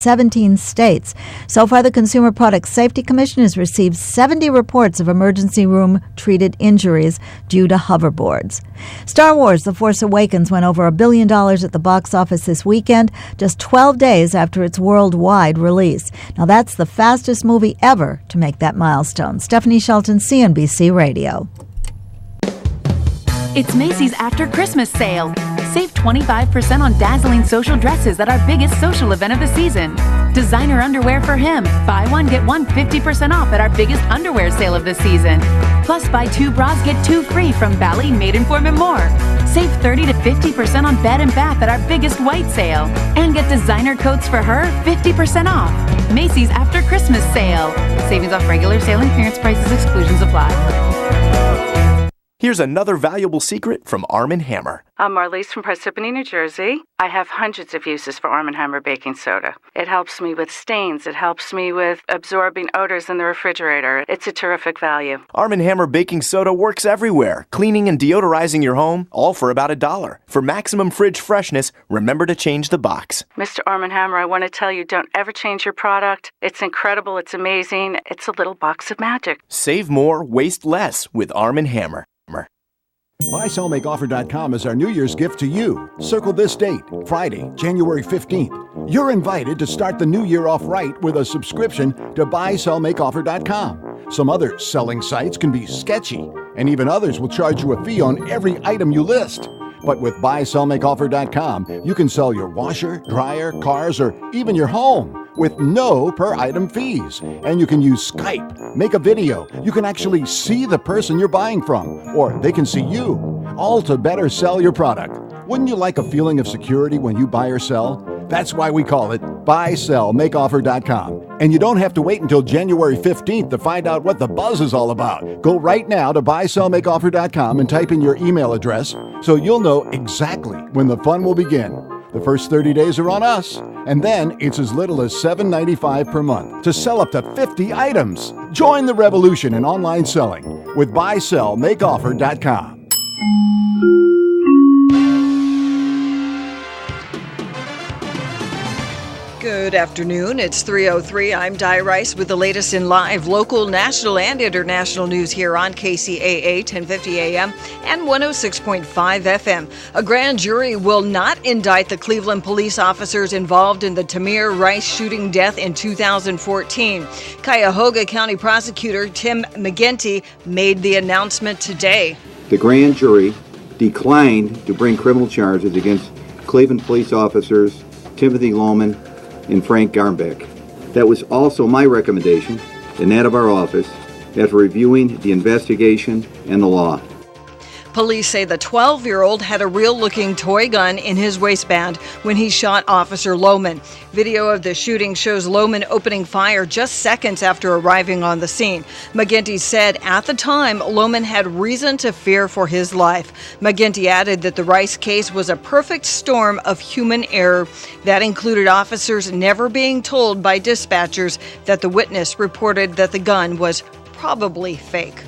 17 states. So far, the Consumer Product Safety Commission has received 70 reports of emergency room treated injuries due to hoverboards. Star Wars: The Force Awakens went over $1 billion at the box office this weekend, just 12 days after its worldwide release. Now, that's the fastest movie ever to make that milestone. Stephanie Shelton, CNBC Radio. It's Macy's After Christmas Sale. Save 25% on dazzling social dresses at our biggest social event of the season. Designer underwear for him. Buy one, get one 50% off at our biggest underwear sale of the season. Plus, buy two bras, get two free from Bally, Maidenform, and more. Save 30 to 50% on bed and bath at our biggest white sale. And get designer coats for her 50% off. Macy's After Christmas Sale. Savings off regular sale and clearance prices. Exclusions apply. Here's another valuable secret from Arm & Hammer. I'm Marlise from Parsippany, New Jersey. I have hundreds of uses for Arm & Hammer baking soda. It helps me with stains. It helps me with absorbing odors in the refrigerator. It's a terrific value. Arm & Hammer baking soda works everywhere, cleaning and deodorizing your home, all for about $1. For maximum fridge freshness, remember to change the box. Mr. Arm & Hammer, I want to tell you, don't ever change your product. It's incredible. It's amazing. It's a little box of magic. Save more, waste less with Arm & Hammer. BuySellMakeOffer.com is our New Year's gift to you. Circle this date, Friday, January 15th. You're invited to start the new year off right with a subscription to BuySellMakeOffer.com. Some other selling sites can be sketchy, and even others will charge you a fee on every item you list. But with BuySellMakeOffer.com, you can sell your washer, dryer, cars, or even your home with no per-item fees. And you can use Skype, make a video. You can actually see the person you're buying from, or they can see you, all to better sell your product. Wouldn't you like a feeling of security when you buy or sell? That's why we call it BuySellMakeOffer.com. And you don't have to wait until January 15th to find out what the buzz is all about. Go right now to BuySellMakeOffer.com and type in your email address so you'll know exactly when the fun will begin. The first 30 days are on us, and then it's as little as $7.95 per month to sell up to 50 items. Join the revolution in online selling with BuySellMakeOffer.com. Good afternoon. It's 3:03. I'm Di Rice with the latest in live, local, national, and international news here on Kcaa 1050 AM and 106.5 FM. A grand jury will not indict the Cleveland police officers involved in the Tamir Rice shooting death in 2014. Cuyahoga County Prosecutor Tim McGinty made the announcement today. The grand jury declined to bring criminal charges against Cleveland police officers Timothy Lohman and Frank Garmbeck. That was also my recommendation and that of our office after reviewing the investigation and the law. Police say the 12-year-old had a real-looking toy gun in his waistband when he shot Officer Lohman. Video of the shooting shows Lohman opening fire just seconds after arriving on the scene. McGinty said at the time, Lohman had reason to fear for his life. McGinty added that the Rice case was a perfect storm of human error that included officers never being told by dispatchers that the witness reported that the gun was probably fake.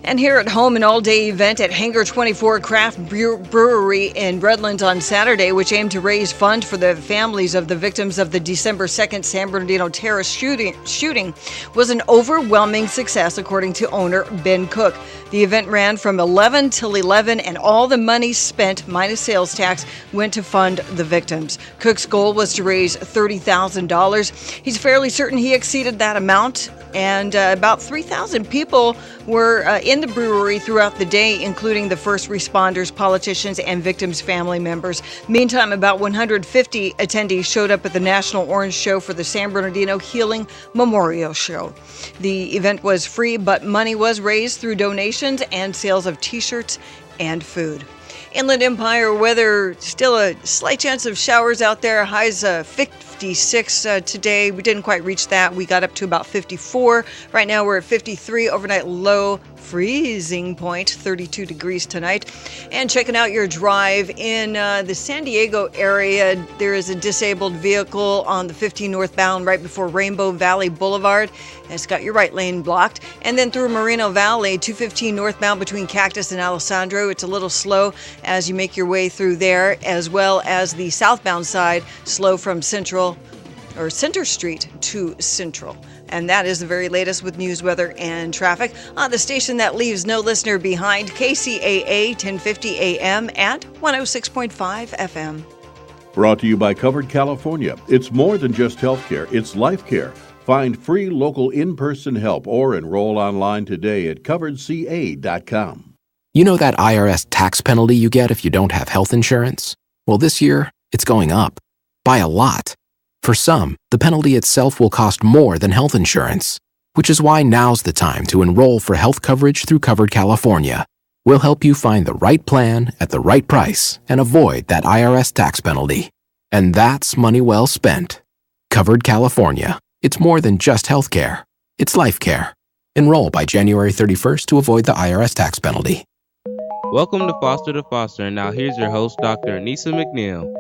And here at home, an all-day event at Hangar 24 Craft Brewery in Redlands on Saturday, which aimed to raise funds for the families of the victims of the December 2nd San Bernardino terrorist shooting, was an overwhelming success, according to owner Ben Cook. The event ran from 11 till 11, and all the money spent, minus sales tax, went to fund the victims. Cook's goal was to raise $30,000. He's fairly certain he exceeded that amount, and about 3,000 people were in the brewery throughout the day, including the first responders, politicians, and victims' family members. Meantime, about 150 attendees showed up at the National Orange Show for the San Bernardino Healing Memorial Show. The event was free, but money was raised through donations and sales of T-shirts and food. Inland Empire weather, still a slight chance of showers out there. Highs 56 today. We didn't quite reach that. We got up to about 54. Right now we're at 53. Overnight low freezing point, 32 degrees tonight. And checking out your drive in the San Diego area, there is a disabled vehicle on the 15 northbound right before Rainbow Valley Boulevard. It's got your right lane blocked. And then through Moreno Valley, 215 northbound between Cactus and Alessandro. It's a little slow as you make your way through there, as well as the southbound side, slow from Central Center Street to Central. And that is the very latest with news, weather, and traffic on the station that leaves no listener behind, KCAA 1050 AM and 106.5 FM. Brought to you by Covered California. It's more than just healthcare, it's life care. Find free local in-person help or enroll online today at coveredca.com. You know that IRS tax penalty you get if you don't have health insurance? Well, this year, it's going up. By a lot. For some, the penalty itself will cost more than health insurance, which is why now's the time to enroll for health coverage through Covered California. We'll help you find the right plan at the right price and avoid that IRS tax penalty. And that's money well spent. Covered California. It's more than just health care. It's life care. Enroll by January 31st to avoid the IRS tax penalty. Welcome to Foster to Foster, and now here's your host, Dr. Anissa McNeil.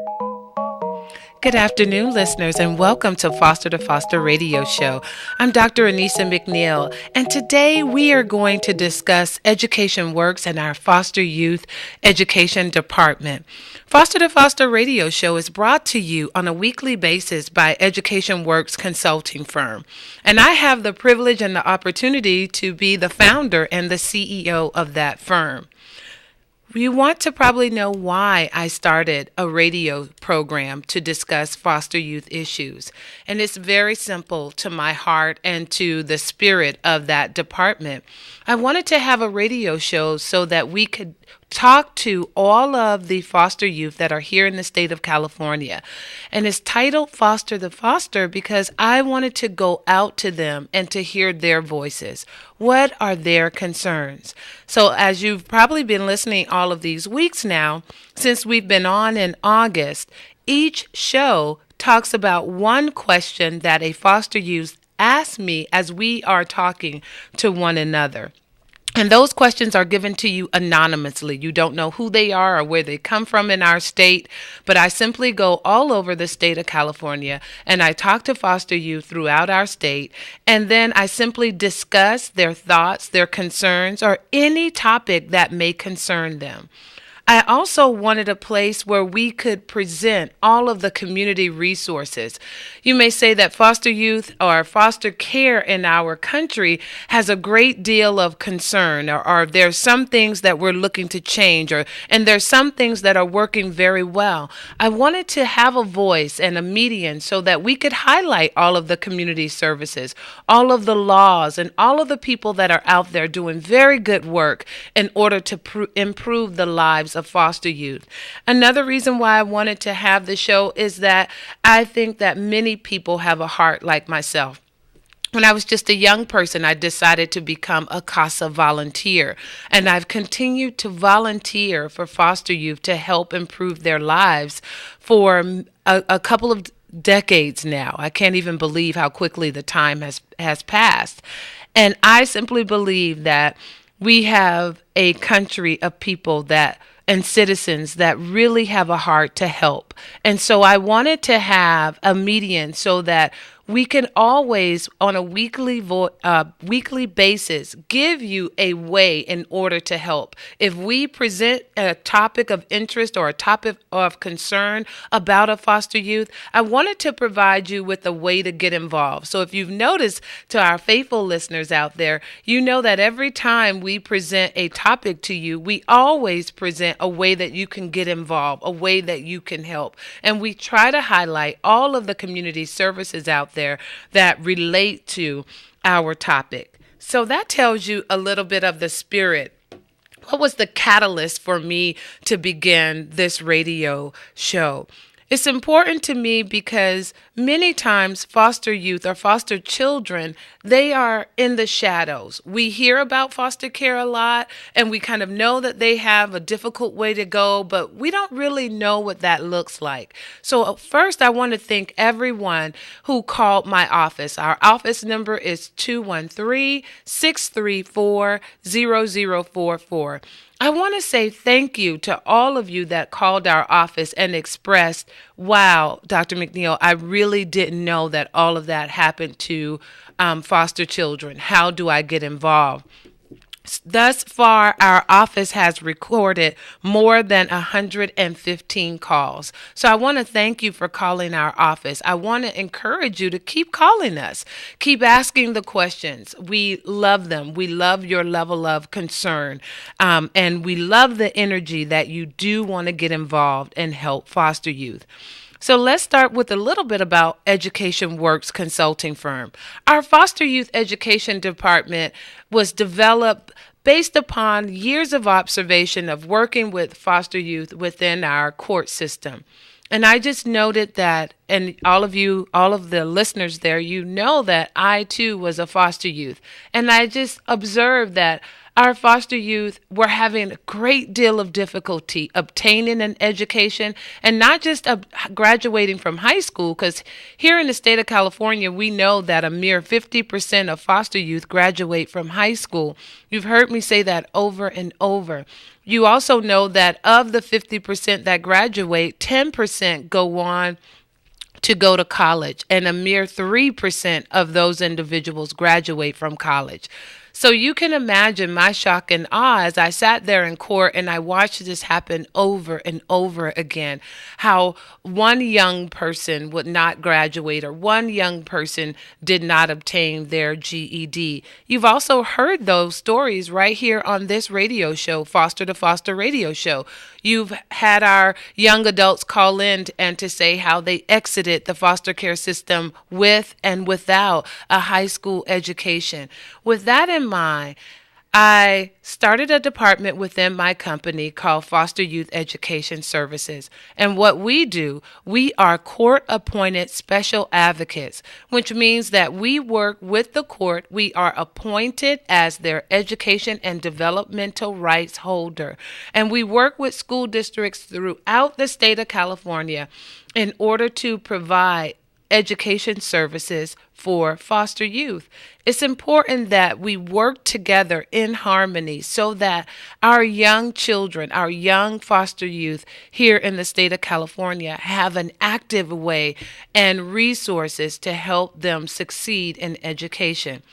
Good afternoon, listeners, and welcome to Foster to Foster radio show. I'm Dr. Anissa McNeil, and today we are going to discuss Education Works in our Foster Youth Education Department. Foster to Foster radio show is brought to you on a weekly basis by Education Works consulting firm, and I have the privilege and the opportunity to be the founder and the CEO of that firm. You want to probably know why I started a radio program to discuss foster youth issues. And it's very simple to my heart and to the spirit of that department. I wanted to have a radio show so that we could talk to all of the foster youth that are here in the state of California. And it's titled Foster the Foster because I wanted to go out to them and to hear their voices. What are their concerns? So as you've probably been listening all of these weeks now, since we've been on in August, each show talks about one question that a foster youth asks me as we are talking to one another. And those questions are given to you anonymously. You don't know who they are or where they come from in our state, but I simply go all over the state of California and I talk to foster youth throughout our state, and then I simply discuss their thoughts, their concerns, or any topic that may concern them. I also wanted a place where we could present all of the community resources. You may say that foster youth or foster care in our country has a great deal of concern, or there's some things that we're looking to change, and there's some things that are working very well. I wanted to have a voice and a median so that we could highlight all of the community services, all of the laws, and all of the people that are out there doing very good work in order to improve the lives of foster youth. Another reason why I wanted to have the show is that I think that many people have a heart like myself. When I was just a young person, I decided to become a Kcaa volunteer, and I've continued to volunteer for foster youth to help improve their lives for a couple of decades now. I can't even believe how quickly the time has passed. And I simply believe that we have a country of people and citizens that really have a heart to help. And so I wanted to have a median so that we can always, on a weekly basis, give you a way in order to help. If we present a topic of interest or a topic of concern about a foster youth, I wanted to provide you with a way to get involved. So if you've noticed, to our faithful listeners out there, you know that every time we present a topic to you, we always present a way that you can get involved, a way that you can help. And we try to highlight all of the community services out there that relate to our topic. So that tells you a little bit of the spirit. What was the catalyst for me to begin this radio show? It's important to me because many times foster youth or foster children, they are in the shadows. We hear about foster care a lot, and we kind of know that they have a difficult way to go, but we don't really know what that looks like. So first, I want to thank everyone who called my office. Our office number is 213-634-0044. I want to say thank you to all of you that called our office and expressed, wow, Dr. McNeil, I really didn't know that all of that happened to foster children. How do I get involved? Thus far, our office has recorded more than 115 calls. So I want to thank you for calling our office. I want to encourage you to keep calling us. Keep asking the questions. We love them. We love your level of concern. And we love the energy that you do want to get involved and help foster youth. So let's start with a little bit about Education Works Consulting Firm. Our foster youth education department was developed based upon years of observation of working with foster youth within our court system. And I just noted that, and all of the listeners there, you know that I too was a foster youth. And I just observed that our foster youth were having a great deal of difficulty obtaining an education, and not just graduating from high school, because here in the state of California, we know that a mere 50% of foster youth graduate from high school. You've heard me say that over and over. You also know that of the 50% that graduate, 10% go on to go to college, and a mere 3% of those individuals graduate from college. So you can imagine my shock and awe as I sat there in court and I watched this happen over and over again, how one young person would not graduate or one young person did not obtain their GED. You've also heard those stories right here on this radio show, Foster to Foster radio show. You've had our young adults call in and to say how they exited the foster care system with and without a high school education. With that in mind, I started a department within my company called Foster Youth Education Services. And what we do, we are court-appointed special advocates, which means that we work with the court. We are appointed as their education and developmental rights holder. And we work with school districts throughout the state of California in order to provide education services for foster youth. It's important that we work together in harmony so that our young children, our young foster youth here in the state of California have an active way and resources to help them succeed in education.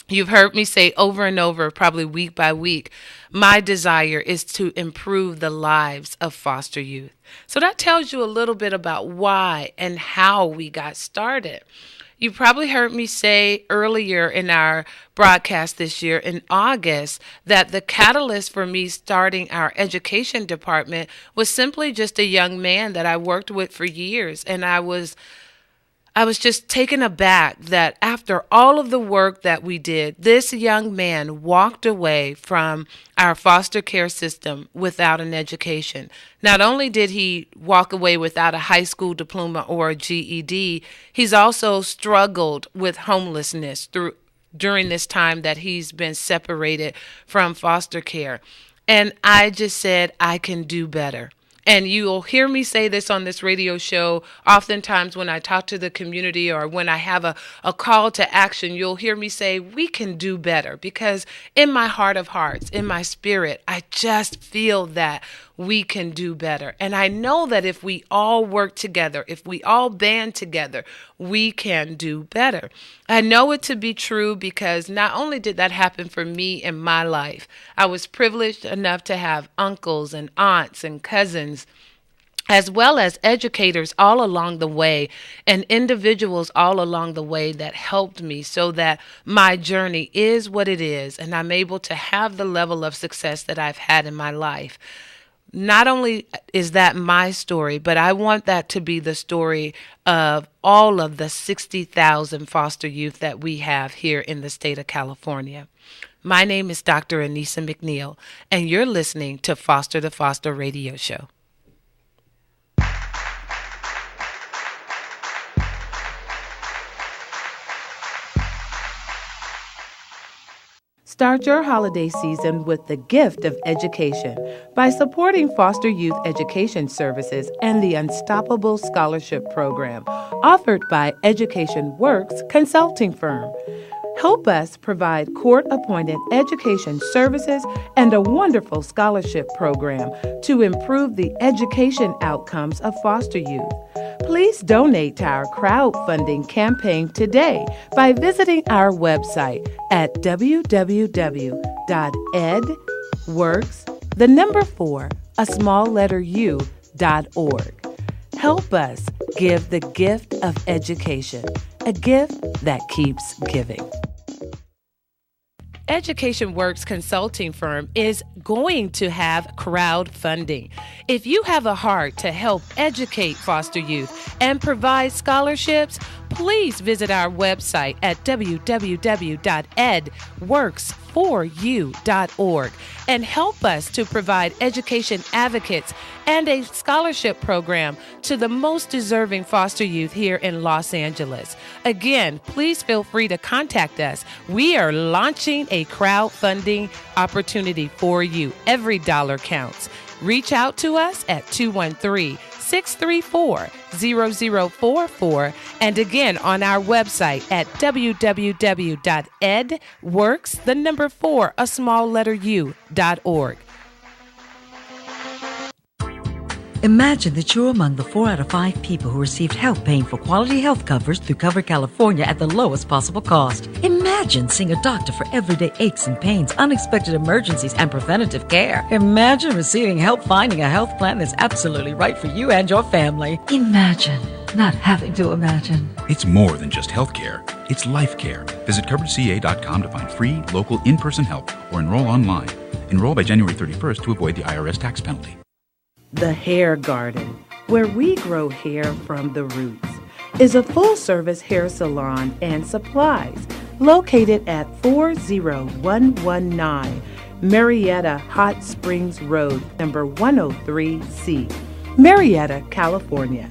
You've heard me say over and over, probably week by week, my desire is to improve the lives of foster youth. So that tells you a little bit about why and how we got started. You probably heard me say earlier in our broadcast this year in August that the catalyst for me starting our education department was simply just a young man that I worked with for years, and I was just taken aback that after all of the work that we did, this young man walked away from our foster care system without an education. Not only did he walk away without a high school diploma or a GED, he's also struggled with homelessness during this time that he's been separated from foster care. And I just said, I can do better. And you'll hear me say this on this radio show oftentimes when I talk to the community or when I have a call to action. You'll hear me say, we can do better, because in my heart of hearts, in my spirit, I just feel that we can do better. And I know that if we all work together, if we all band together, we can do better. I know it to be true because not only did that happen for me in my life, I was privileged enough to have uncles and aunts and cousins, as well as educators all along the way and individuals all along the way that helped me so that my journey is what it is and I'm able to have the level of success that I've had in my life. Not only is that my story, but I want that to be the story of all of the 60,000 foster youth that we have here in the state of California. My name is Dr. Anissa McNeil, and you're listening to Foster to Foster radio show. Start your holiday season with the gift of education by supporting Foster Youth Education Services and the Unstoppable Scholarship Program offered by Education Works Consulting Firm. Help us provide court-appointed education services and a wonderful scholarship program to improve the education outcomes of foster youth. Please donate to our crowdfunding campaign today by visiting our website at www.edworks4u.org. Help us give the gift of education, a gift that keeps giving. Education Works consulting firm is going to have crowdfunding. If you have a heart to help educate foster youth and provide scholarships, please visit our website at www.edworks4u.org and help us to provide education advocates and a scholarship program to the most deserving foster youth here in Los Angeles. Again, please feel free to contact us. We are launching a crowdfunding opportunity for you. Every dollar counts. Reach out to us at 213-634-0044 and again on our website at www.edworks4u.org. Imagine that you're among the 4 out of 5 people who received help paying for quality health coverage through Covered California at the lowest possible cost. Imagine seeing a doctor for everyday aches and pains, unexpected emergencies, and preventative care. Imagine receiving help finding a health plan that's absolutely right for you and your family. Imagine not having to imagine. It's more than just health care. It's life care. Visit CoveredCA.com to find free, local, in-person help or enroll online. Enroll by January 31st to avoid the IRS tax penalty. The Hair Garden, where we grow hair from the roots, is a full-service hair salon and supplies located at 40119 Marietta Hot Springs Road, number 103C, Marietta, California.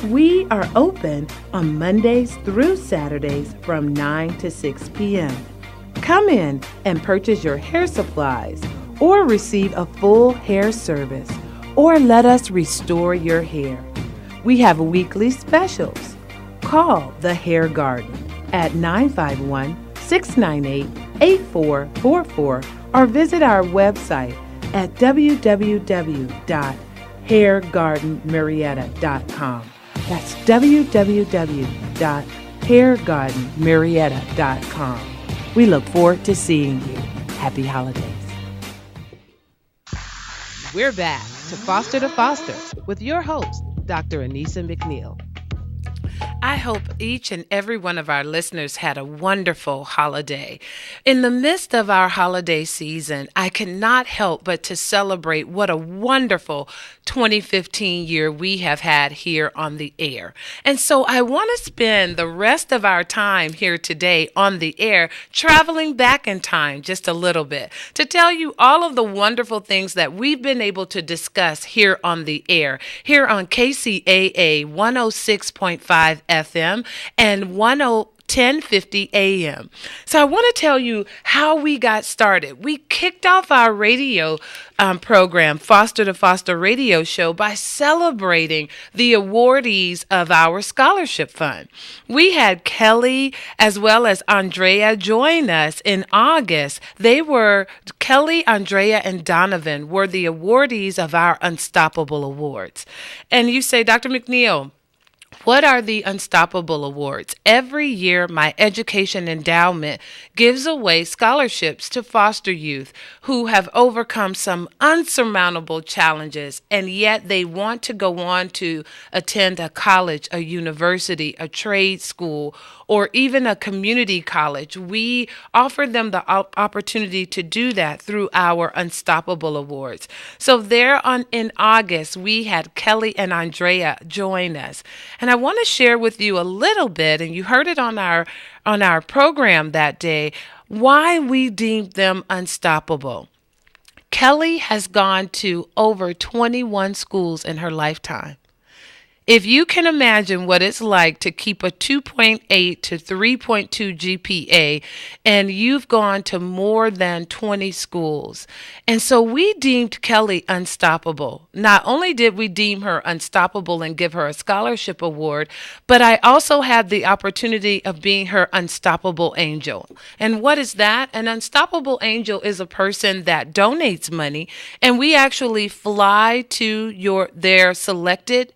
We are open on Mondays through Saturdays from 9 to 6 p.m. Come in and purchase your hair supplies or receive a full hair service, or let us restore your hair. We have weekly specials. Call The Hair Garden at 951-698-8444 or visit our website at www.hairgardenmarietta.com. That's www.hairgardenmarietta.com. We look forward to seeing you. Happy holidays. We're back to Foster with your host, Dr. Anissa McNeil. I hope each and every one of our listeners had a wonderful holiday. In the midst of our holiday season, I cannot help but to celebrate what a wonderful 2015 year we have had here on the air. And so I want to spend the rest of our time here today on the air traveling back in time just a little bit to tell you all of the wonderful things that we've been able to discuss here on the air, here on Kcaa 106.5 FM and 1050 AM. So I want to tell you how we got started. We kicked off our radio program, Foster to Foster radio show, by celebrating the awardees of our scholarship fund. We had Kelly as well as Andrea join us in August. Kelly, Andrea, and Donovan were the awardees of our Unstoppable Awards. And you say, Dr. McNeil, what are the Unstoppable Awards? Every year, my education endowment gives away scholarships to foster youth who have overcome some unsurmountable challenges, and yet they want to go on to attend a college, a university, a trade school, or even a community college. We offer them the opportunity to do that through our Unstoppable Awards. So in August, we had Kelly and Andrea join us. And I want to share with you a little bit, and you heard it on our program that day, why we deemed them unstoppable. Kelly has gone to over 21 schools in her lifetime. If you can imagine what it's like to keep a 2.8 to 3.2 GPA, and you've gone to more than 20 schools. And so we deemed Kelly unstoppable. Not only did we deem her unstoppable and give her a scholarship award, but I also had the opportunity of being her unstoppable angel. And what is that? An unstoppable angel is a person that donates money, and we actually fly to their selected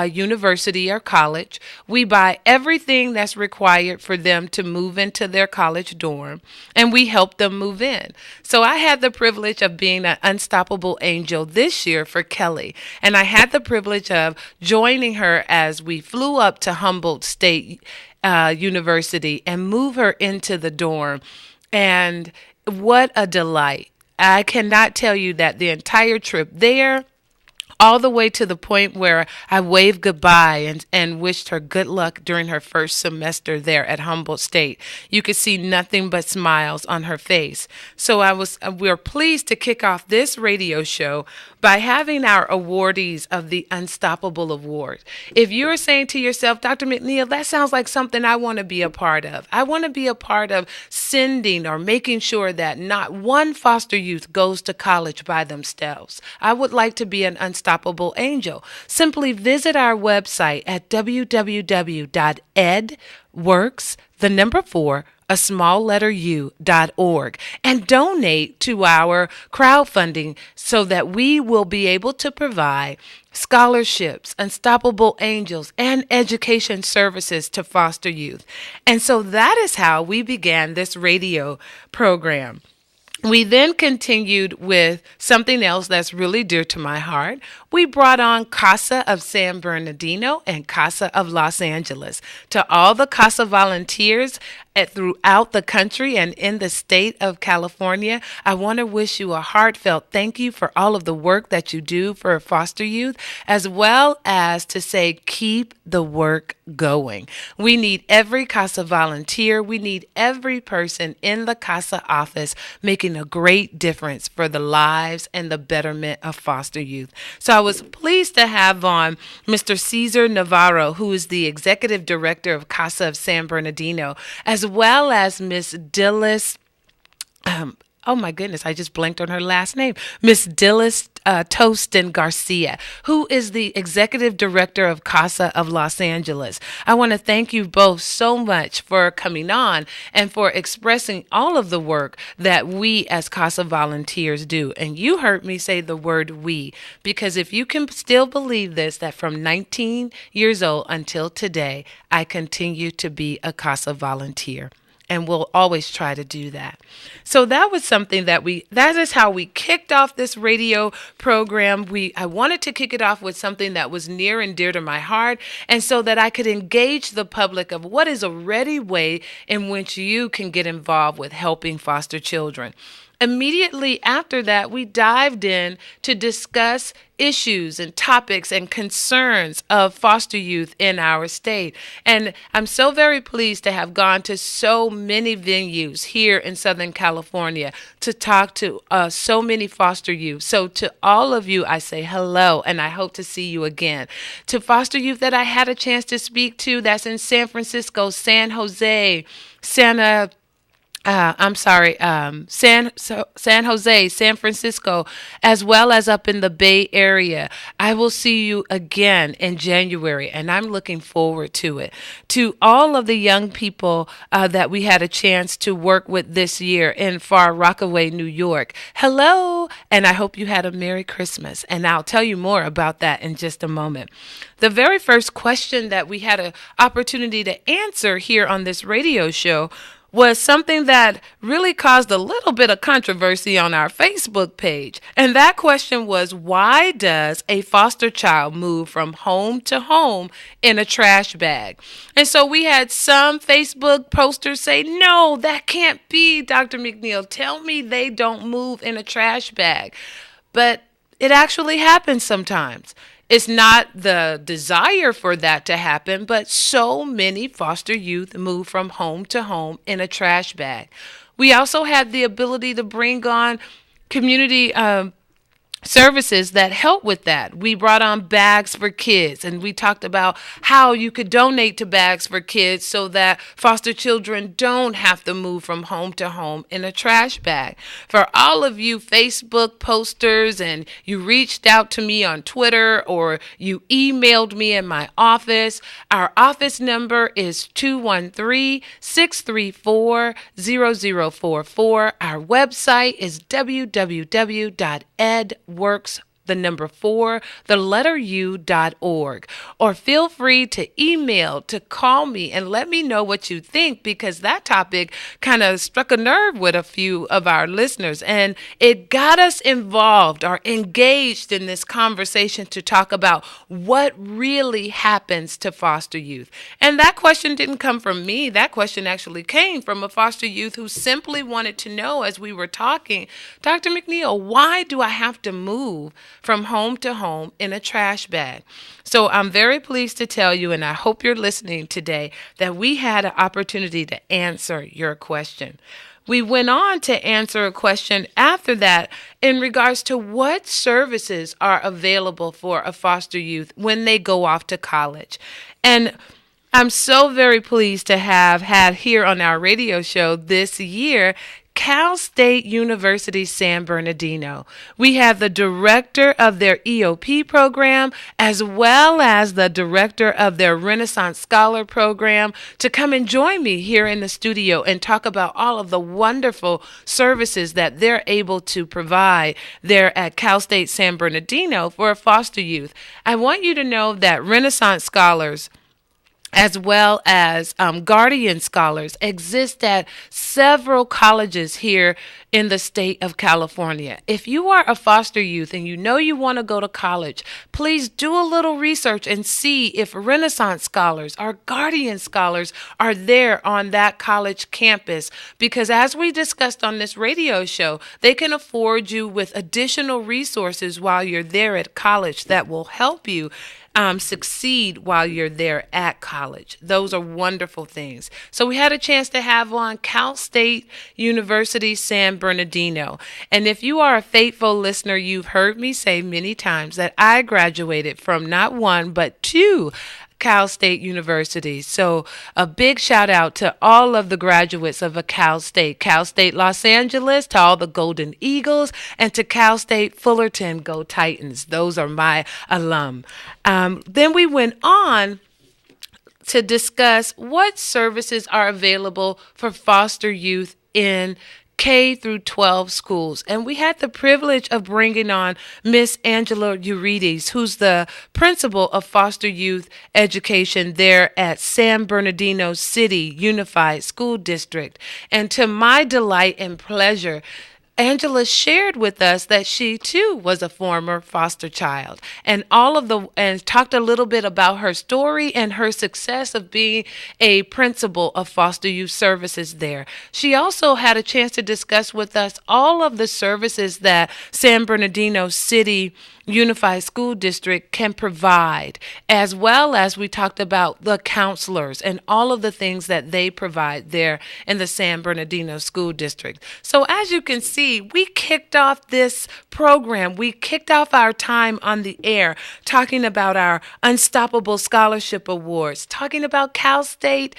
university or college. We buy everything that's required for them to move into their college dorm, and we help them move in. So I had the privilege of being an unstoppable angel this year for Kelly, and I had the privilege of joining her as we flew up to Humboldt State University and move her into the dorm. And what a delight. I cannot tell you that the entire trip there, all the way to the point where I waved goodbye and wished her good luck during her first semester there at Humboldt State. You could see nothing but smiles on her face. So we were pleased to kick off this radio show by having our awardees of the Unstoppable Award. If you're saying to yourself, Dr. McNeil, that sounds like something I want to be a part of. I want to be a part of sending or making sure that not one foster youth goes to college by themselves. I would like to be an unstoppable angel. Simply visit our website at www.edworks4u.org and donate to our crowdfunding so that we will be able to provide scholarships, unstoppable angels, and education services to foster youth. And so that is how we began this radio program. We then continued with something else that's really dear to my heart. We brought on Kcaa of San Bernardino and Kcaa of Los Angeles. To all the Kcaa volunteers throughout the country and in the state of California, I want to wish you a heartfelt thank you for all of the work that you do for foster youth, as well as to say, keep the work going. We need every Kcaa volunteer. We need every person in the Kcaa office making a great difference for the lives and the betterment of foster youth. So I was pleased to have on Mr. Cesar Navarro, who is the executive director of Kcaa of San Bernardino, as well as Miss Dillis. Oh my goodness, I just blanked on her last name. Miss Dillis Tostin Garcia, who is the executive director of Kcaa of Los Angeles. I want to thank you both so much for coming on and for expressing all of the work that we as Kcaa volunteers do. And you heard me say the word we, because if you can still believe this, that from 19 years old until today, I continue to be a Kcaa volunteer. And we'll always try to do that. So that was something that is how we kicked off this radio program. I wanted to kick it off with something that was near and dear to my heart, and so that I could engage the public of what is a ready way in which you can get involved with helping foster children. Immediately after that, we dived in to discuss issues and topics and concerns of foster youth in our state. And I'm so very pleased to have gone to so many venues here in Southern California to talk to so many foster youth. So to all of you, I say hello, and I hope to see you again. To foster youth that I had a chance to speak to, that's in San Francisco, San Jose, San Jose, San Francisco, as well as up in the Bay Area. I will see you again in January, and I'm looking forward to it. To all of the young people that we had a chance to work with this year in Far Rockaway, New York, hello, and I hope you had a Merry Christmas, and I'll tell you more about that in just a moment. The very first question that we had an opportunity to answer here on this radio show was something that really caused a little bit of controversy on our Facebook page. And that question was, why does a foster child move from home to home in a trash bag? And so we had some Facebook posters say, no, that can't be, Dr. McNeil. Tell me they don't move in a trash bag. But it actually happens sometimes. It's not the desire for that to happen, but so many foster youth move from home to home in a trash bag. We also had the ability to bring on community services that help with that. We brought on Bags for Kids, and we talked about how you could donate to Bags for Kids so that foster children don't have to move from home to home in a trash bag. For all of you Facebook posters, and you reached out to me on Twitter or you emailed me in my office, our office number is 213-634-0044. Our website is www.edworks4u.org. the number 4, the letter U.org. Or feel free to email, to call me, and let me know what you think, because that topic kind of struck a nerve with a few of our listeners, and it got us involved or engaged in this conversation to talk about what really happens to foster youth. And that question didn't come from me. That question actually came from a foster youth who simply wanted to know, as we were talking, Dr. McNeil, why do I have to move from home to home in a trash bag? So I'm very pleased to tell you, and I hope you're listening today, that we had an opportunity to answer your question. We went on to answer a question after that in regards to what services are available for a foster youth when they go off to college. And I'm so very pleased to have had here on our radio show this year Cal State University San Bernardino. We have the director of their EOP program as well as the director of their Renaissance Scholar program to come and join me here in the studio and talk about all of the wonderful services that they're able to provide there at Cal State San Bernardino for foster youth. I want you to know that Renaissance Scholars as well as Guardian Scholars exist at several colleges here in the state of California. If you are a foster youth and you know you want to go to college, please do a little research and see if Renaissance Scholars or Guardian Scholars are there on that college campus, because as we discussed on this radio show, they can afford you with additional resources while you're there at college that will help you succeed while you're there at college. Those are wonderful things. So we had a chance to have on Cal State University San Bernardino. And if you are a faithful listener, you've heard me say many times that I graduated from not one, but 2 Cal State University. So a big shout out to all of the graduates of a Cal State Los Angeles, to all the Golden Eagles, and to Cal State Fullerton, Go Titans. Those are my alum. Then we went on to discuss what services are available for foster youth in K through 12 schools. And we had the privilege of bringing on Miss Angela Urides, who's the principal of foster youth education there at San Bernardino City Unified School District. And to my delight and pleasure, Angela shared with us that she too was a former foster child, and talked a little bit about her story and her success of being a principal of foster youth services there. She also had a chance to discuss with us all of the services that San Bernardino City Unified School District can provide, as well as we talked about the counselors and all of the things that they provide there in the San Bernardino School District. So as you can see, we kicked off this program. We kicked off our time on the air talking about our Unstoppable Scholarship Awards, talking about Cal State,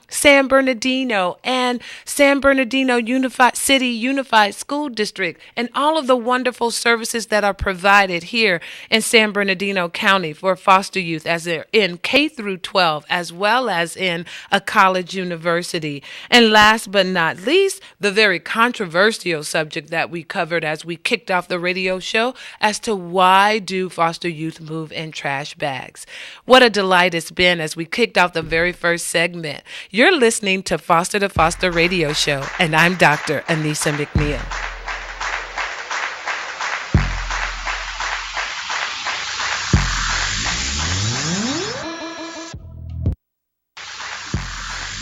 San Bernardino, and San Bernardino City Unified School District, and all of the wonderful services that are provided here in San Bernardino County for foster youth as they're in K through 12, as well as in a college university. And last but not least, the very controversial subject that we covered as we kicked off the radio show as to why do foster youth move in trash bags. What a delight it's been as we kicked off the very first segment. You're listening to Foster to Foster Radio Show, and I'm Dr. Anissa McNeil.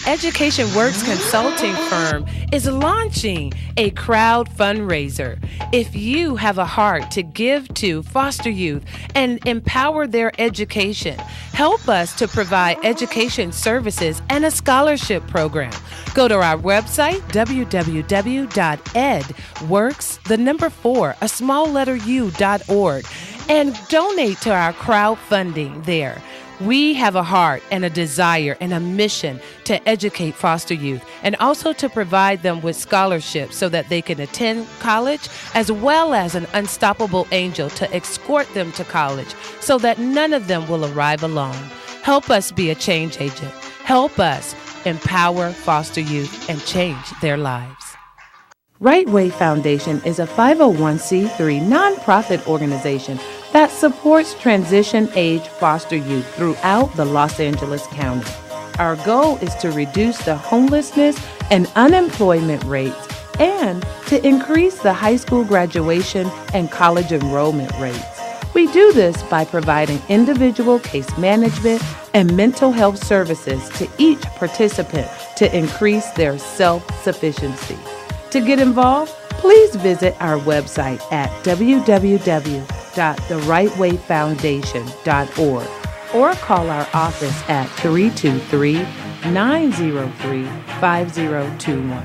Education Works consulting firm is launching a crowd fundraiser. If you have a heart to give to foster youth and empower their education, help us to provide education services and a scholarship program. Go to our website, www.edworks4u.org, and donate to our crowdfunding there. We have a heart and a desire and a mission to educate foster youth and also to provide them with scholarships so that they can attend college, as well as an unstoppable angel to escort them to college so that none of them will arrive alone. Help us be a change agent. Help us empower foster youth and change their lives. Right Way Foundation is a 501c3 nonprofit organization that supports transition-age foster youth throughout the Los Angeles County. Our goal is to reduce the homelessness and unemployment rates and to increase the high school graduation and college enrollment rates. We do this by providing individual case management and mental health services to each participant to increase their self-sufficiency. To get involved, please visit our website at www.therightwayfoundation.org or call our office at 323-903-5021.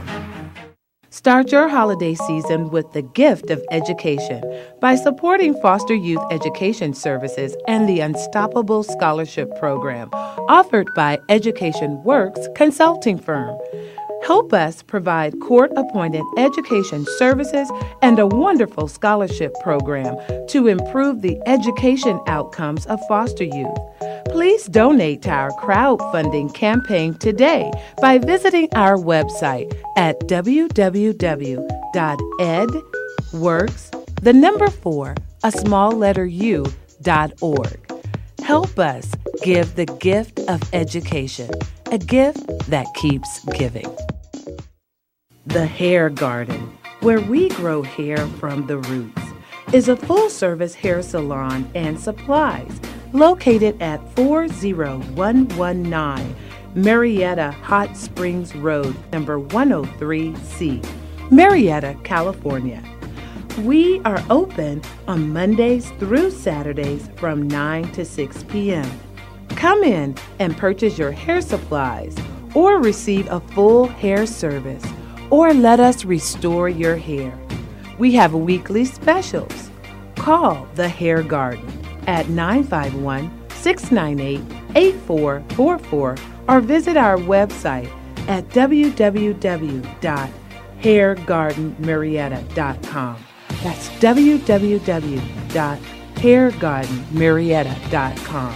Start your holiday season with the gift of education by supporting foster youth education services and the Unstoppable Scholarship Program offered by Education Works Consulting Firm. Help us provide court-appointed education services and a wonderful scholarship program to improve the education outcomes of foster youth. Please donate to our crowdfunding campaign today by visiting our website at www.edworks4u.org. Help us give the gift of education, a gift that keeps giving. The Hair Garden, where we grow hair from the roots, is a full-service hair salon and supplies located at 40119 Marietta Hot Springs Road, number 103C, Marietta, California. We are open on Mondays through Saturdays from 9 to 6 p.m. Come in and purchase your hair supplies or receive a full hair service or let us restore your hair. We have weekly specials. Call The Hair Garden at 951-698-8444 or visit our website at www.hairgardenmarietta.com. That's www.hairgardenmarietta.com.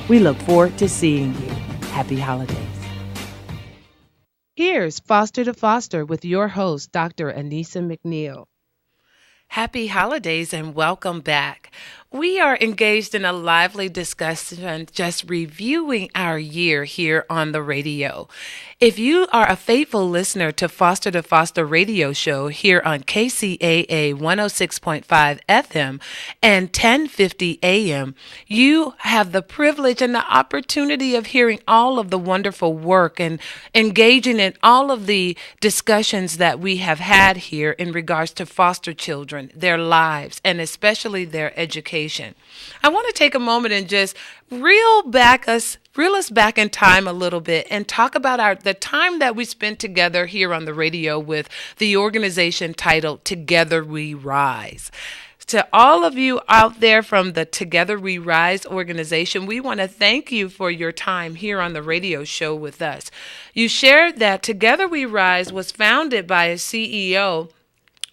We look forward to seeing you. Happy holidays. Here's Foster to Foster with your host, Dr. Anissa McNeil. Happy holidays and welcome back. We are engaged in a lively discussion, just reviewing our year here on the radio. If you are a faithful listener to Foster radio show here on Kcaa 106.5 FM and 1050 AM, you have the privilege and the opportunity of hearing all of the wonderful work and engaging in all of the discussions that we have had here in regards to foster children, their lives, and especially their education. I want to take a moment and just reel us back in time a little bit and talk about the time that we spent together here on the radio with the organization titled Together We Rise. To all of you out there from the Together We Rise organization, we want to thank you for your time here on the radio show with us. You shared that Together We Rise was founded by a CEO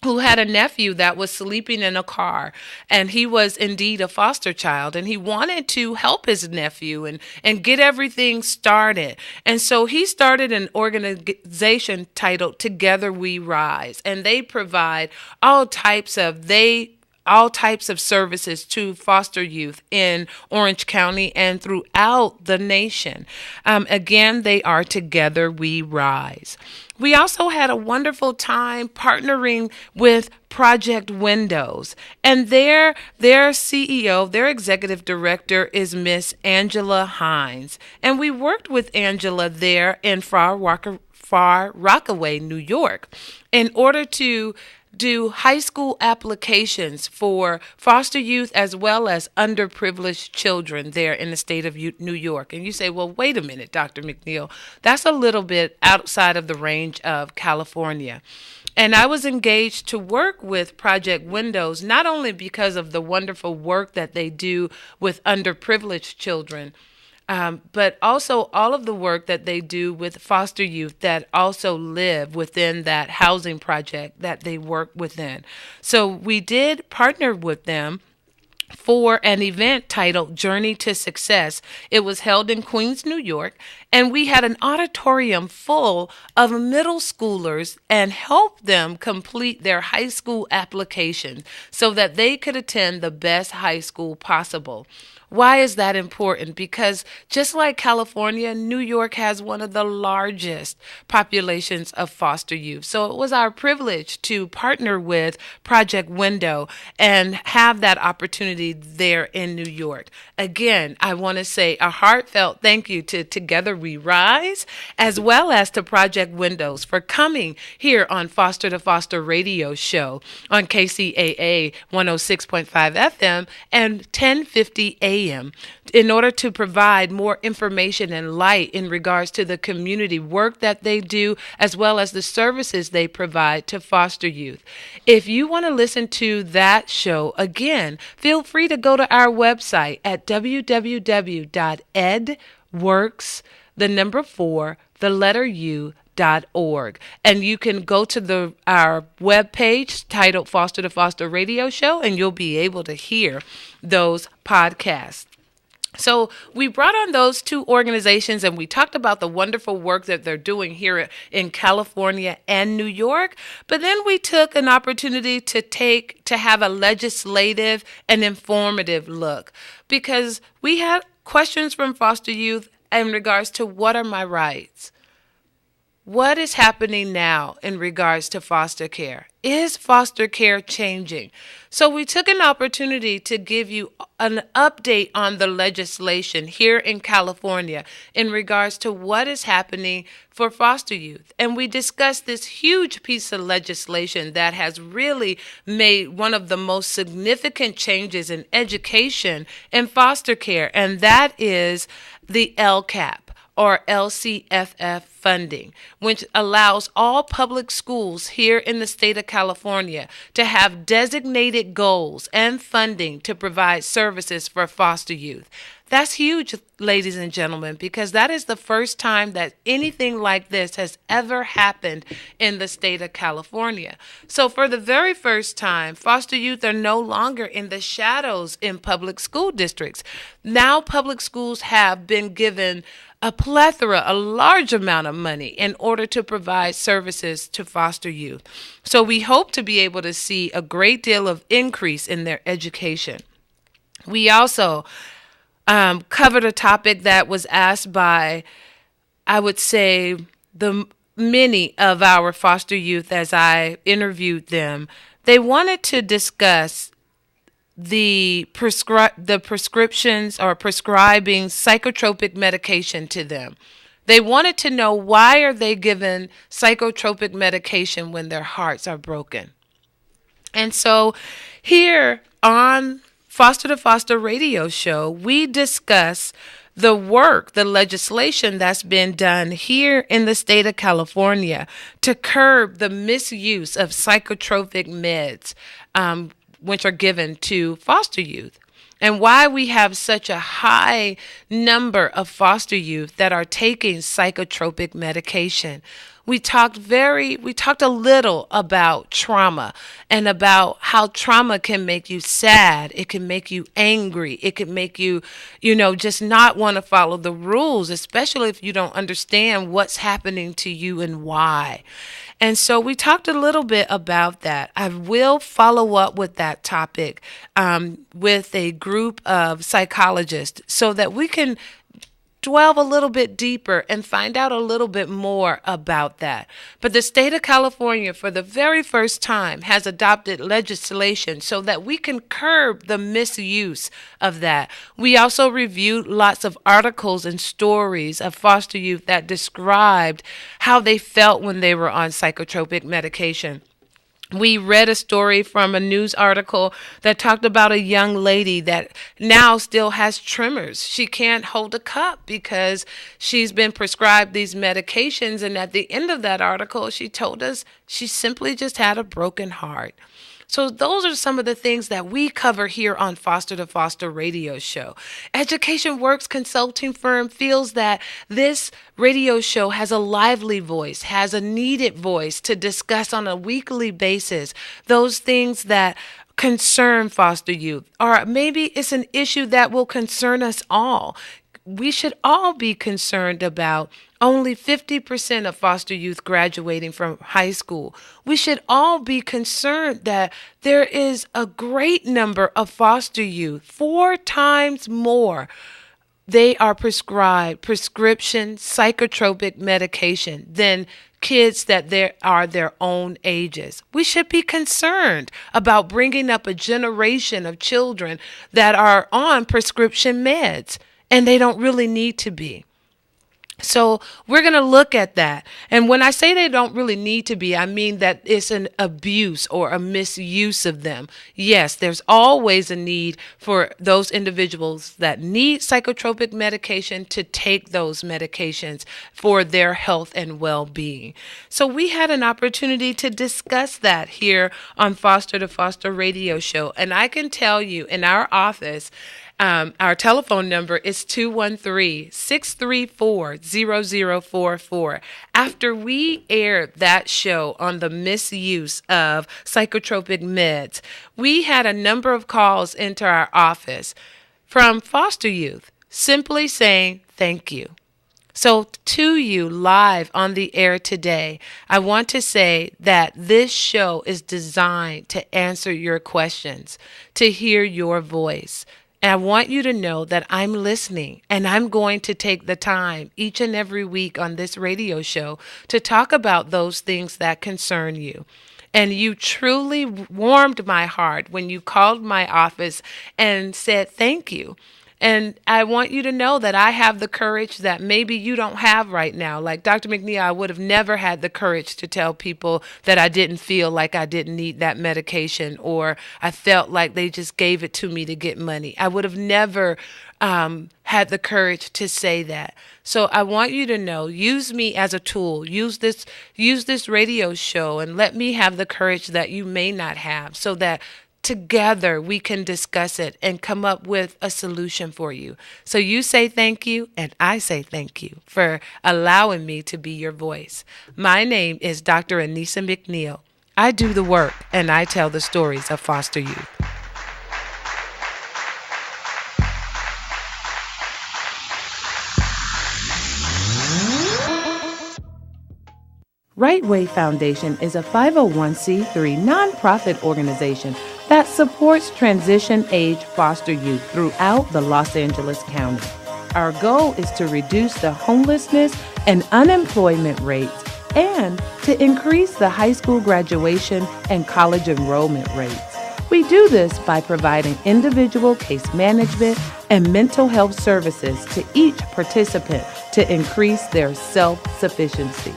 who had a nephew that was sleeping in a car, and he was indeed a foster child, and he wanted to help his nephew and get everything started. And so he started an organization titled Together We Rise, and they provide all types of services to foster youth in Orange County and throughout the nation. Again, they are Together We Rise. We also had a wonderful time partnering with Project Windows, and their CEO, their executive director is Miss Angela Hines. And we worked with Angela there in Far Rockaway, New York, in order to do high school applications for foster youth as well as underprivileged children there in the state of New York. And you say, well, wait a minute, Dr. McNeil, that's a little bit outside of the range of California. And I was engaged to work with Project Windows, not only because of the wonderful work that they do with underprivileged children, but also all of the work that they do with foster youth that also live within that housing project that they work within. So we did partner with them for an event titled Journey to Success. It was held in Queens, New York, and we had an auditorium full of middle schoolers and helped them complete their high school application so that they could attend the best high school possible. Why is that important? Because just like California, New York has one of the largest populations of foster youth. So it was our privilege to partner with Project Window and have that opportunity there in New York. Again, I want to say a heartfelt thank you to Together We Rise, as well as to Project Windows for coming here on Foster to Foster radio show on Kcaa 106.5 FM and 1050 AM in order to provide more information and light in regards to the community work that they do, as well as the services they provide to foster youth. If you want to listen to that show again, feel free to go to our website at www.edworks4u.org. And you can go to our webpage titled Foster to Foster Radio Show, and you'll be able to hear those podcasts. So we brought on those two organizations and we talked about the wonderful work that they're doing here in California and New York. But then we took an opportunity to have a legislative and informative look, because we had questions from foster youth in regards to what are my rights? What is happening now in regards to foster care? Is foster care changing? So we took an opportunity to give you an update on the legislation here in California in regards to what is happening for foster youth. And we discussed this huge piece of legislation that has really made one of the most significant changes in education and foster care, and that is the LCAP, or LCFF funding, which allows all public schools here in the state of California to have designated goals and funding to provide services for foster youth. That's huge, ladies and gentlemen, because that is the first time that anything like this has ever happened in the state of California. So for the very first time, foster youth are no longer in the shadows in public school districts. Now public schools have been given a large amount of money in order to provide services to foster youth. So we hope to be able to see a great deal of increase in their education. We also covered a topic that was asked by, I would say, the many of our foster youth as I interviewed them. They wanted to discuss the prescriptions or prescribing psychotropic medication to them. They wanted to know, why are they given psychotropic medication when their hearts are broken? And so here on Foster to Foster radio show, we discuss the legislation that's been done here in the state of California to curb the misuse of psychotropic meds, which are given to foster youth, and why we have such a high number of foster youth that are taking psychotropic medication. We talked a little about trauma and about how trauma can make you sad. It can make you angry. It can make you, just not want to follow the rules, especially if you don't understand what's happening to you and why. And so we talked a little bit about that. I will follow up with that topic with a group of psychologists so that we can delve a little bit deeper and find out a little bit more about that. But the state of California, for the very first time, has adopted legislation so that we can curb the misuse of that. We also reviewed lots of articles and stories of foster youth that described how they felt when they were on psychotropic medication. We read a story from a news article that talked about a young lady that now still has tremors. She can't hold a cup because she's been prescribed these medications. And at the end of that article, she told us she simply just had a broken heart. So those are some of the things that we cover here on Foster to Foster radio show. Education Works consulting firm feels that this radio show has a lively voice, has a needed voice to discuss on a weekly basis those things that concern foster youth, or maybe it's an issue that will concern us all. We should all be concerned about only 50% of foster youth graduating from high school. We should all be concerned that there is a great number of foster youth, 4 times more. They are prescribed prescription psychotropic medication than kids that are their own ages. We should be concerned about bringing up a generation of children that are on prescription meds, and they don't really need to be. So we're going to look at that. And when I say they don't really need to be, I mean that it's an abuse or a misuse of them. Yes, there's always a need for those individuals that need psychotropic medication to take those medications for their health and well-being. So we had an opportunity to discuss that here on Foster to Foster radio show. And I can tell you in our office, our telephone number is 213-634-0044. After we aired that show on the misuse of psychotropic meds, we had a number of calls into our office from foster youth simply saying thank you. So to you live on the air today, I want to say that this show is designed to answer your questions, to hear your voice. And I want you to know that I'm listening, and I'm going to take the time each and every week on this radio show to talk about those things that concern you. And you truly warmed my heart when you called my office and said thank you. And I want you to know that I have the courage that maybe you don't have right now. Like Dr. McNeil, I would have never had the courage to tell people that I didn't feel like I didn't need that medication, or I felt like they just gave it to me to get money. I would have never had the courage to say that. So I want you to know, use me as a tool. Use this radio show and let me have the courage that you may not have, so that together we can discuss it and come up with a solution for you. So you say thank you, and I say thank you for allowing me to be your voice. My name is Dr. Anissa McNeil. I do the work, and I tell the stories of foster youth. Right Way Foundation is a 501c3 nonprofit organization that supports transition-age foster youth throughout the Los Angeles County. Our goal is to reduce the homelessness and unemployment rates and to increase the high school graduation and college enrollment rates. We do this by providing individual case management and mental health services to each participant to increase their self-sufficiency.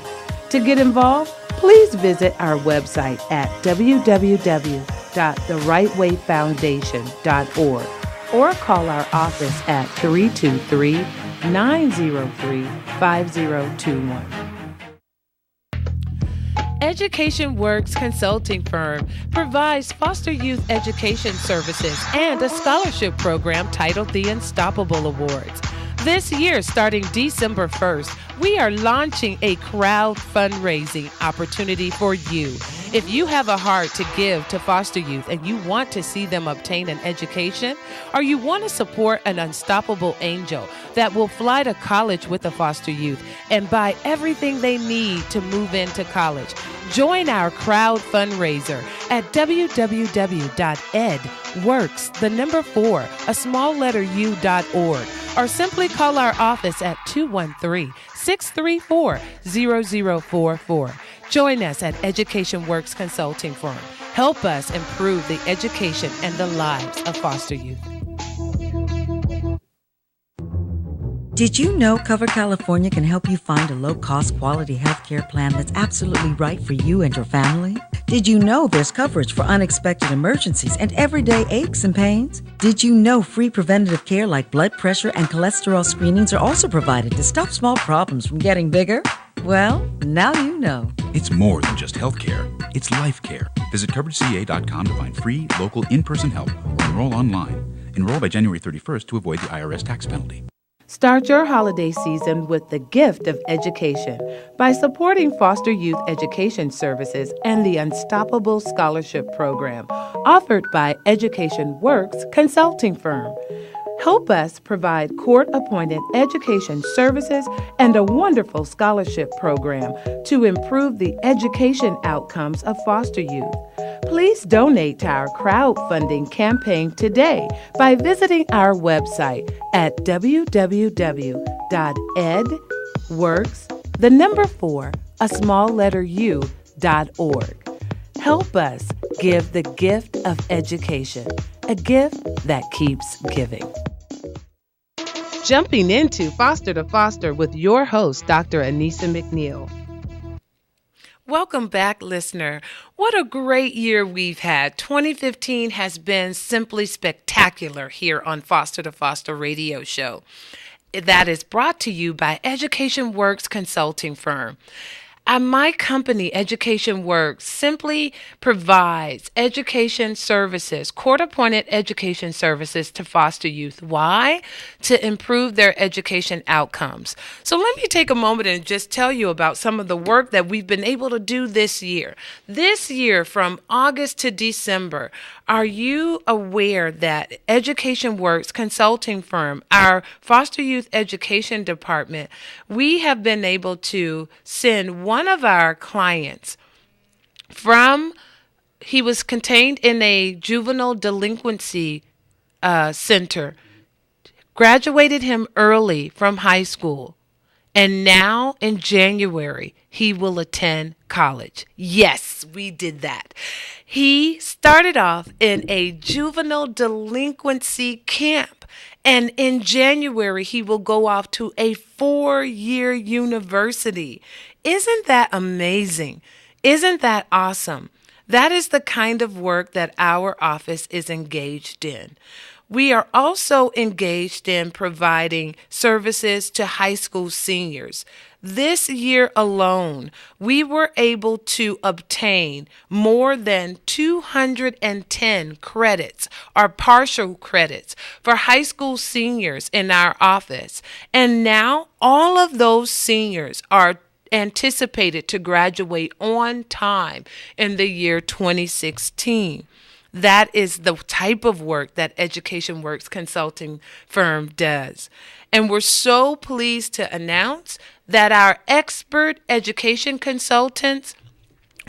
To get involved, please visit our website at www.therightwayfoundation.org or call our office at 323-903-5021. Education Works Consulting Firm provides foster youth education services and a scholarship program titled the Unstoppable Awards. This year, starting December 1st, we are launching a crowd fundraising opportunity for you. If you have a heart to give to foster youth and you want to see them obtain an education, or you want to support an unstoppable angel that will fly to college with the foster youth and buy everything they need to move into college, join our crowd fundraiser at www.edworks4u.org, or simply call our office at 213-634-0044. Join us at Education Works Consulting Firm. Help us improve the education and the lives of foster youth. Did you know Cover California can help you find a low-cost quality healthcare plan that's absolutely right for you and your family? Did you know there's coverage for unexpected emergencies and everyday aches and pains? Did you know free preventative care like blood pressure and cholesterol screenings are also provided to stop small problems from getting bigger? Well, now you know. It's more than just healthcare. It's life care. Visit CoverageCA.com to find free, local, in-person help or enroll online. Enroll by January 31st to avoid the IRS tax penalty. Start your holiday season with the gift of education by supporting foster youth education services and the Unstoppable Scholarship Program offered by Education Works Consulting Firm. Help us provide court-appointed education services and a wonderful scholarship program to improve the education outcomes of foster youth. Please donate to our crowdfunding campaign today by visiting our website at www.edworks4u.org. Help us give the gift of education, a gift that keeps giving. Jumping into Foster to Foster with your host, Dr. Anissa McNeil. Welcome back, listener. What a great year we've had. 2015 has been simply spectacular here on Foster to Foster radio show. That is brought to you by Education Works Consulting Firm. My company, Education Works, simply provides education services, court-appointed education services to foster youth. Why? To improve their education outcomes. So let me take a moment and just tell you about some of the work that we've been able to do this year. This year, from August to December, are you aware that Education Works Consulting Firm, our foster youth education department, we have been able to send one of our clients he was contained in a juvenile delinquency center, graduated him early from high school, and now in January, he will attend college. Yes, we did that. He started off in a juvenile delinquency camp, and in January, he will go off to a 4-year university. Isn't that amazing? Isn't that awesome? That is the kind of work that our office is engaged in. We are also engaged in providing services to high school seniors. This year alone, we were able to obtain more than 210 credits or partial credits for high school seniors in our office. And now all of those seniors are anticipated to graduate on time in the year 2016. That is the type of work that Education Works Consulting Firm does. And we're so pleased to announce that our expert education consultants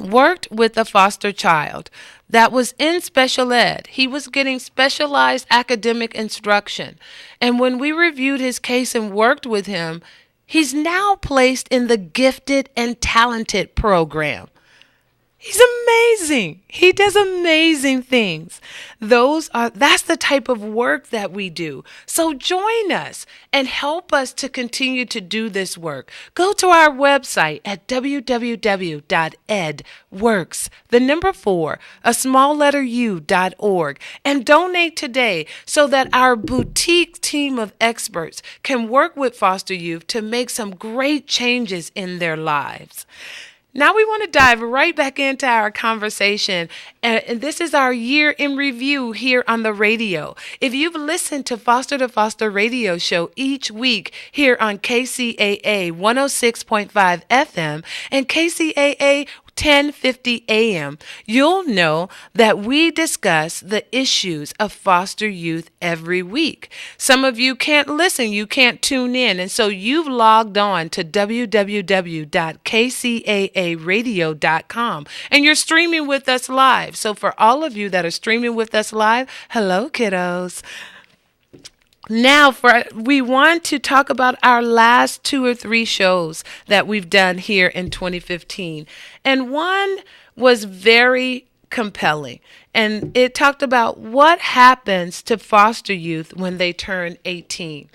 worked with a foster child that was in special ed. He was getting specialized academic instruction. And when we reviewed his case and worked with him, he's now placed in the gifted and talented program. He's amazing. He does amazing things. That's the type of work that we do. So join us and help us to continue to do this work. Go to our website at www.edworks4u.org and donate today so that our boutique team of experts can work with foster youth to make some great changes in their lives. Now we want to dive right back into our conversation, and this is our year in review here on the radio. If you've listened to Foster to Foster radio show each week here on Kcaa 106.5 FM and Kcaa 1050 AM, you'll know that we discuss the issues of foster youth every week. Some of you can't listen, you can't tune in, and so you've logged on to www.kcaaradio.com and you're streaming with us live. So for all of you that are streaming with us live, hello kiddos. Now, we want to talk about our last 2 or 3 shows that we've done here in 2015. And one was very compelling. And it talked about what happens to foster youth when they turn 18.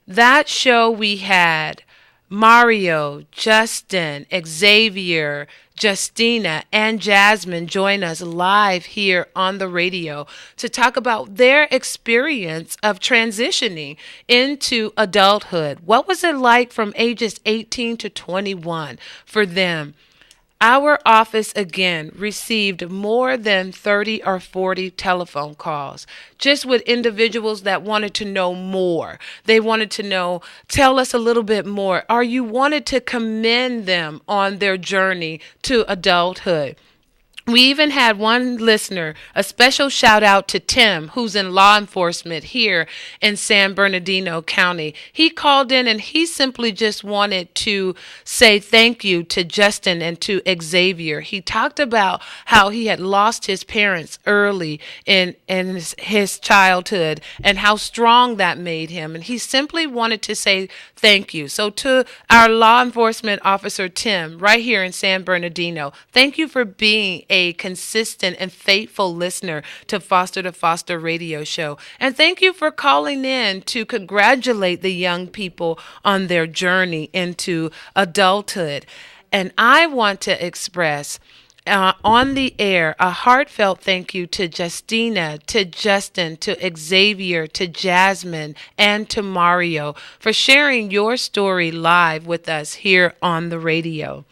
That show we had Mario, Justin, Xavier, Justina, and Jasmine join us live here on the radio to talk about their experience of transitioning into adulthood. What was it like from ages 18 to 21 for them? Our office again received more than 30 or 40 telephone calls just with individuals that wanted to know more. They wanted to know, tell us a little bit more, or you wanted to commend them on their journey to adulthood. We even had one listener, a special shout out to Tim, who's in law enforcement here in San Bernardino County. He called in and he simply just wanted to say thank you to Justin and to Xavier. He talked about how he had lost his parents early in his childhood and how strong that made him. And he simply wanted to say thank you. So to our law enforcement officer, Tim, right here in San Bernardino, thank you for being a consistent and faithful listener to Foster to Foster radio show. And thank you for calling in to congratulate the young people on their journey into adulthood. And I want to express on the air a heartfelt thank you to Justina, to Justin, to Xavier, to Jasmine, and to Mario for sharing your story live with us here on the radio.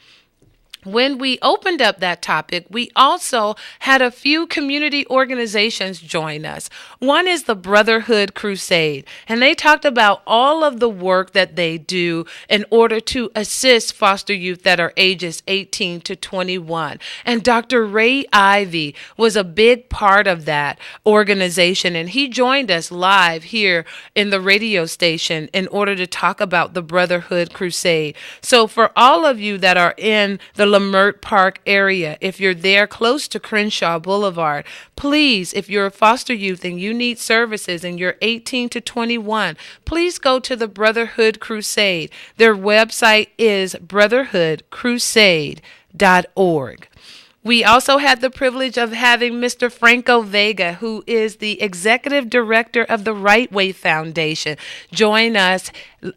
When we opened up that topic, we also had a few community organizations join us. One is the Brotherhood Crusade, and they talked about all of the work that they do in order to assist foster youth that are ages 18 to 21. And Dr. Ray Ivy was a big part of that organization, and he joined us live here in the radio station in order to talk about the Brotherhood Crusade. So for all of you that are in the Lamert Park area, if you're there close to Crenshaw Boulevard, please, if you're a foster youth and you need services and you're 18 to 21, please go to the Brotherhood Crusade. Their website is brotherhoodcrusade.org. We also had the privilege of having Mr. Franco Vega, who is the executive director of the Right Way Foundation, join us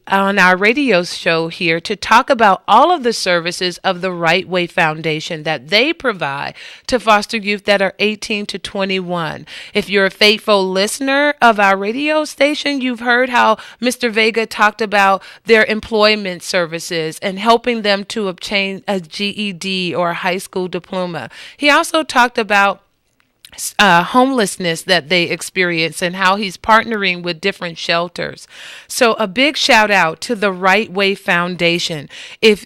on our radio show here to talk about all of the services of the Right Way Foundation that they provide to foster youth that are 18 to 21. If you're a faithful listener of our radio station, you've heard how Mr. Vega talked about their employment services and helping them to obtain a GED or a high school diploma. He also talked about homelessness that they experience and how he's partnering with different shelters. So a big shout out to the Right Way Foundation. If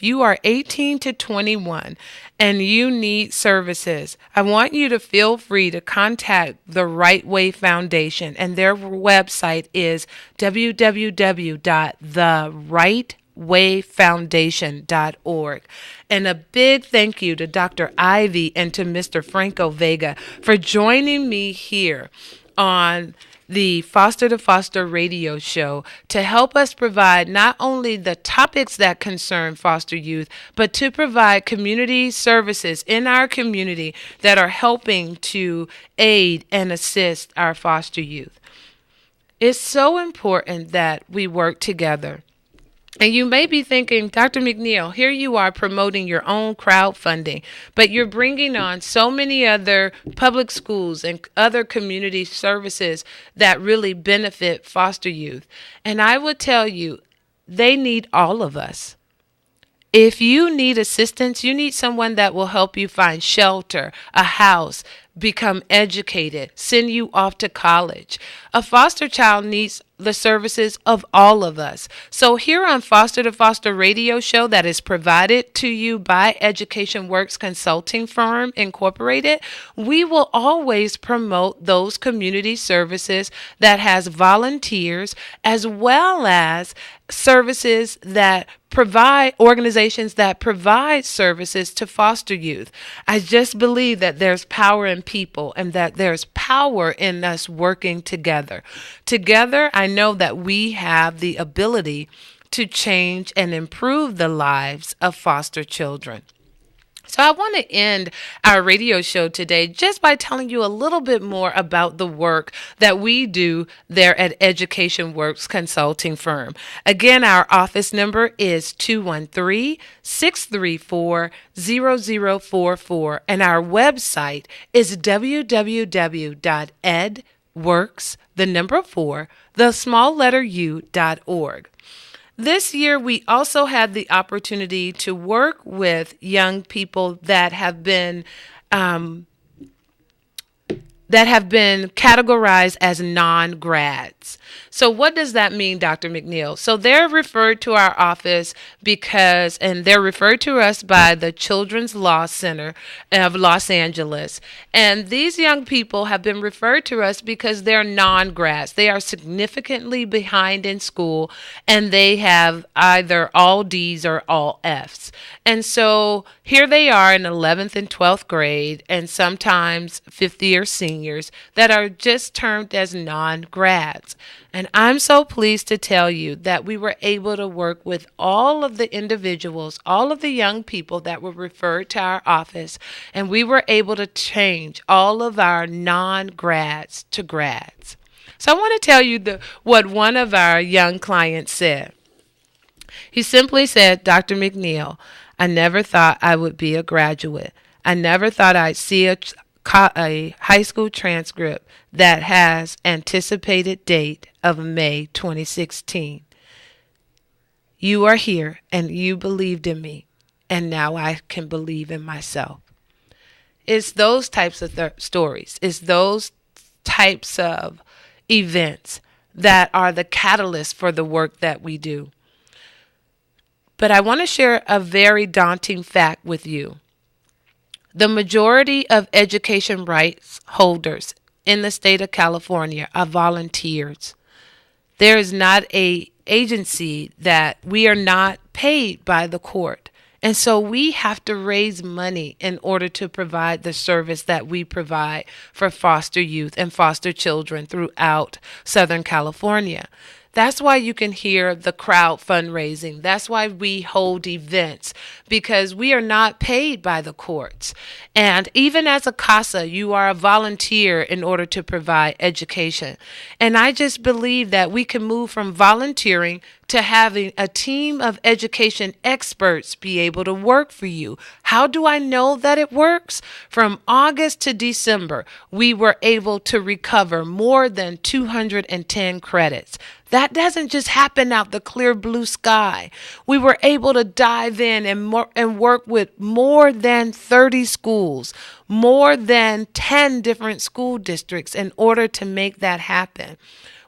you are 18 to 21 and you need services, I want you to feel free to contact the Right Way Foundation, and their website is www.therightwayfoundation.org. And a big thank you to Dr. Ivy and to Mr. Franco Vega for joining me here on the Foster to Foster radio show to help us provide not only the topics that concern foster youth, but to provide community services in our community that are helping to aid and assist our foster youth. It's so important that we work together. And you may be thinking, Dr. McNeil, here you are promoting your own crowdfunding, but you're bringing on so many other public schools and other community services that really benefit foster youth. And I would tell you, they need all of us. If you need assistance, you need someone that will help you find shelter, a house, become educated, send you off to college. A foster child needs the services of all of us. So here on Foster to Foster radio show that is provided to you by Education Works Consulting Firm Incorporated, we will always promote those community services that has volunteers as well as services that provide organizations that provide services to foster youth. I just believe that there's power in people and that there's power in us working together. Together, I know that we have the ability to change and improve the lives of foster children. So I want to end our radio show today just by telling you a little bit more about the work that we do there at Education Works Consulting Firm. Again, our office number is 213-634-0044, and our website is www.edworks, the number 4, the small letter U.org. This year, we also had the opportunity to work with young people that have been categorized as non-grads. So what does that mean, Dr. McNeil? So they're referred to our office and they're referred to us by the Children's Law Center of Los Angeles. And these young people have been referred to us because they're non-grads. They are significantly behind in school, and they have either all D's or all F's. And so here they are in 11th and 12th grade, and sometimes 50-year seniors that are just termed as non-grads. And I'm so pleased to tell you that we were able to work with all of the individuals, all of the young people that were referred to our office, and we were able to change all of our non-grads to grads. So I want to tell you what one of our young clients said. He simply said, Dr. McNeil, I never thought I would be a graduate. I never thought I'd see a high school transcript that has anticipated date of May 2016. You are here and you believed in me, and now I can believe in myself. It's those types of stories. It's those types of events that are the catalyst for the work that we do. But I want to share a very daunting fact with you. The majority of education rights holders in the state of California are volunteers. There is not an agency that we are not paid by the court. And so we have to raise money in order to provide the service that we provide for foster youth and foster children throughout Southern California. That's why you can hear the crowd fundraising. That's why we hold events, because we are not paid by the courts. And even as a Kcaa, you are a volunteer in order to provide education. And I just believe that we can move from volunteering to having a team of education experts be able to work for you. How do I know that it works? From August to December, we were able to recover more than 210 credits. That doesn't just happen out the clear blue sky. We were able to dive in and work with more than 30 schools, more than 10 different school districts in order to make that happen.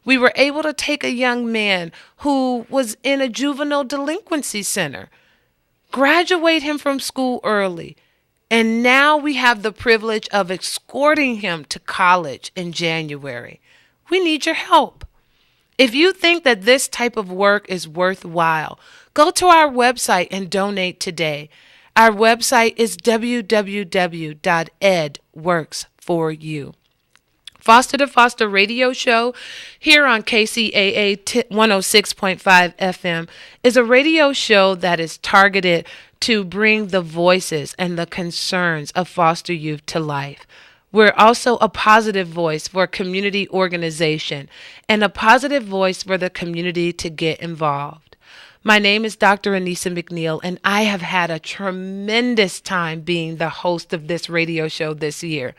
We were able to take a young man who was in a juvenile delinquency center, graduate him from school early, and now we have the privilege of escorting him to college in January. We need your help. If you think that this type of work is worthwhile, go to our website and donate today. Our website is www.edworks4u. Foster to Foster radio show here on Kcaa 106.5 FM is a radio show that is targeted to bring the voices and the concerns of foster youth to life. We're also a positive voice for community organization and a positive voice for the community to get involved. My name is Dr. Anissa McNeil, and I have had a tremendous time being the host of this radio show this year.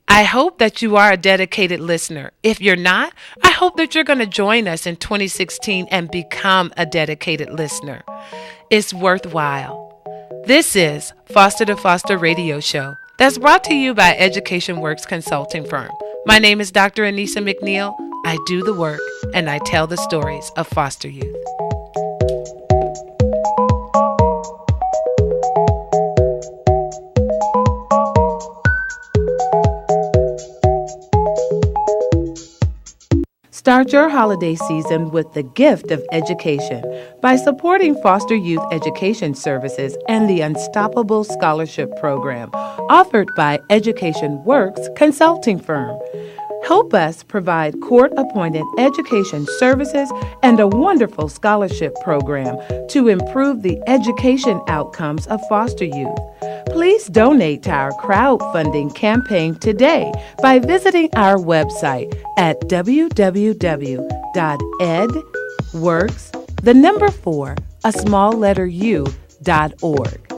I hope that you are a dedicated listener. If you're not, I hope that you're going to join us in 2016 and become a dedicated listener. It's worthwhile. This is Foster to Foster Radio Show that's brought to you by Education Works Consulting Firm. My name is Dr. Anissa McNeil. I do the work and I tell the stories of foster youth. Start your holiday season with the gift of education by supporting foster youth education services and the Unstoppable Scholarship Program offered by Education Works Consulting Firm. Help us provide court-appointed education services and a wonderful scholarship program to improve the education outcomes of foster youth. Please donate to our crowdfunding campaign today by visiting our website at www.edworks4u.org.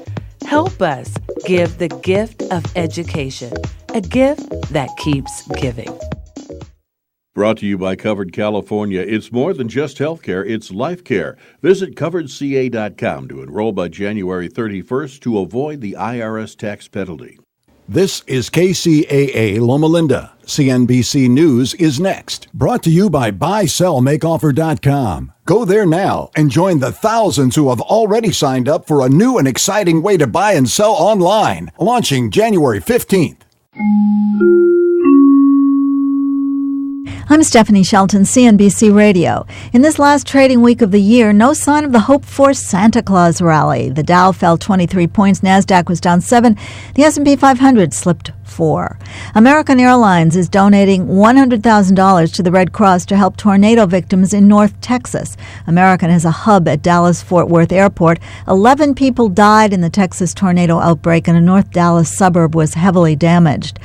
Help us give the gift of education, a gift that keeps giving. Brought to you by Covered California. It's more than just health care, it's life care. Visit coveredca.com to enroll by January 31st to avoid the IRS tax penalty. This is KCAA Loma Linda. CNBC News is next. Brought to you by buysellmakeoffer.com. Go there now and join the thousands who have already signed up for a new and exciting way to buy and sell online, launching January 15th. I'm Stephanie Shelton, CNBC Radio. In this last trading week of the year, no sign of the hoped-for Santa Claus rally. The Dow fell 23 points, NASDAQ was down 7, the S&P 500 slipped 4. American Airlines is donating $100,000 to the Red Cross to help tornado victims in North Texas. American has a hub at Dallas-Fort Worth Airport. 11 people died in the Texas tornado outbreak, and a North Dallas suburb was heavily damaged.